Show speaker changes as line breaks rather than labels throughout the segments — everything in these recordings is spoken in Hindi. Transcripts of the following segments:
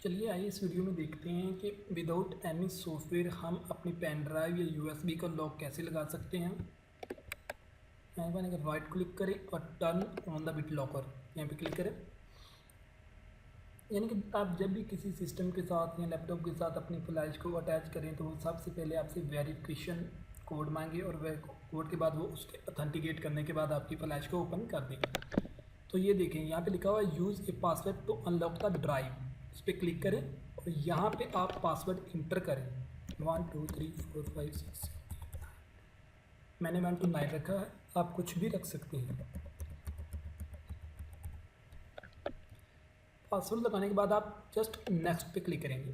चलिए आइए इस वीडियो में देखते हैं कि विदाउट एनी सॉफ्टवेयर हम अपनी पेन ड्राइव या यूएसबी का लॉक कैसे लगा सकते हैं। यहाँ पर अगर राइट क्लिक करें और turn on the bit locker यहाँ पे क्लिक करें, यानी कि आप जब भी किसी सिस्टम के साथ या लैपटॉप के साथ अपनी फ्लैश को अटैच करें तो वो सबसे पहले आपसे वेरिफिकेशन कोड मांगे और वह कोड के बाद वो उसके अथेंटिकेट करने के बाद आपकी फ्लैश को ओपन कर देंगे। तो ये देखें यहाँ पे लिखा हुआ है use a password to unlock the drive, इस पर क्लिक करें और यहाँ पे आप पासवर्ड इंटर करें 1 2 3 4 5 6। मैंने 1 to 9 रखा है, आप कुछ भी रख सकते हैं। पासवर्ड लगाने के बाद आप जस्ट नेक्स्ट पे क्लिक करेंगे।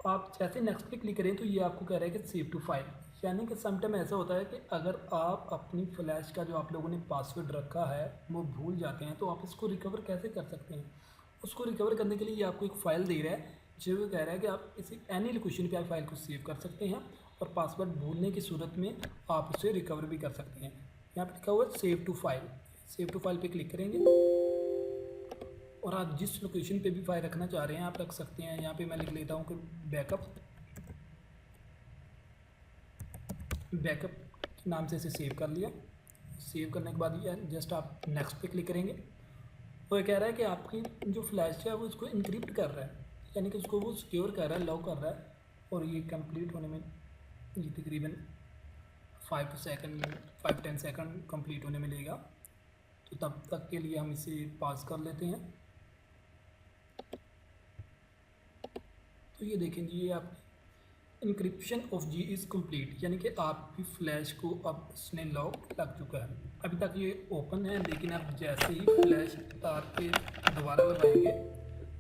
आप जैसे नेक्स्ट पे क्लिक करें तो ये आपको कह रहा है कि सेव टू फाइल, यानी कि समटाइम ऐसा होता है कि अगर आप अपनी फ्लैश का जो आप लोगों ने पासवर्ड रखा है वो भूल जाते हैं तो आप इसको रिकवर कैसे कर सकते हैं। उसको रिकवर करने के लिए ये आपको एक फ़ाइल दे रहा है जो कह रहा है कि आप इसी एनी लोकेशन पे आप फाइल को सेव कर सकते हैं और पासवर्ड भूलने की सूरत में आप उसे रिकवर भी कर सकते हैं। यहाँ पर लिखा हुआ है save to file, save to file पर क्लिक करेंगे और आप जिस लोकेशन पे भी फाइल रखना चाह रहे हैं आप रख सकते हैं। यहाँ पे मैं लिख लेता हूँ कि बैकअप नाम से इसे सेव कर लिया। सेव करने के बाद ये जस्ट आप नेक्स्ट पे क्लिक करेंगे और ये कह रहा है कि आपकी जो फ्लैश है वो इसको इंक्रिप्ट कर रहा है, यानी कि उसको वो सिक्योर कर रहा है, लॉक कर रहा है और ये कंप्लीट होने में ये तकरीबन 5-10 सेकंड कंप्लीट होने में लेगा। तो तब तक के लिए हम इसे पास कर लेते हैं। तो ये देखेंगे ये आप encryption of G is complete, यानी कि आपकी फ्लैश को अब इसने लॉक लग चुका है। अभी तक ये ओपन है लेकिन आप जैसे ही फ्लैश तार के दोबारा लगाएंगे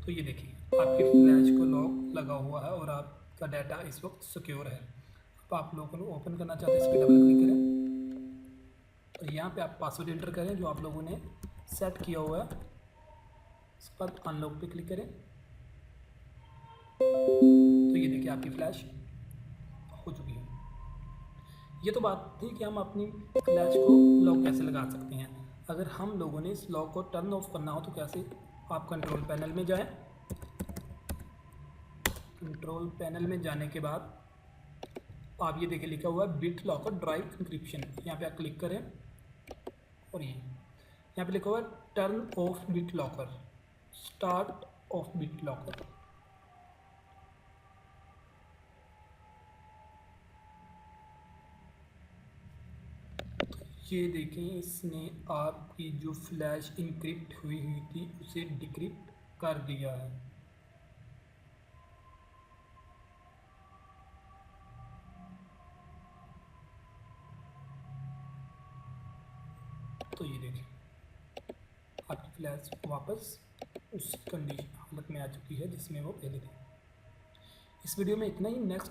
तो ये देखिए आपकी फ्लैश को लॉक लगा हुआ है और आपका डाटा इस वक्त सिक्योर है। अब आप लोगों को ओपन करना चाहते हैं, इस पर डबल क्लिक करें और यहाँ पे आप पासवर्ड एंटर करें जो आप लोगों ने सेट किया हुआ है। इसके बाद अनलॉक पे क्लिक करें तो ये देखिए आपकी फ्लैश हो चुकी है। ये तो बात थी कि हम अपनी फ्लैश को लॉक कैसे लगा सकते हैं। अगर हम लोगों ने इस लॉक को टर्न ऑफ करना हो तो कैसे, आप कंट्रोल पैनल में जाएं। कंट्रोल पैनल में जाने के बाद आप ये देखिए लिखा हुआ है बिट लॉकर ड्राइव इंक्रिप्शन, यहाँ पे आप क्लिक करें और ये यहाँ पे लिखा हुआ है turn off bit locker, start of bit locker. ये देखें इसने आपकी जो फ्लैश इनक्रिप्ट हुई थी उसे डिक्रिप्ट कर दिया है। तो ये देखें आपकी फ्लैश वापस उस कंडीशन हालत में आ चुकी है जिसमें वो पहले थी। इस वीडियो में इतना ही। नेक्स्ट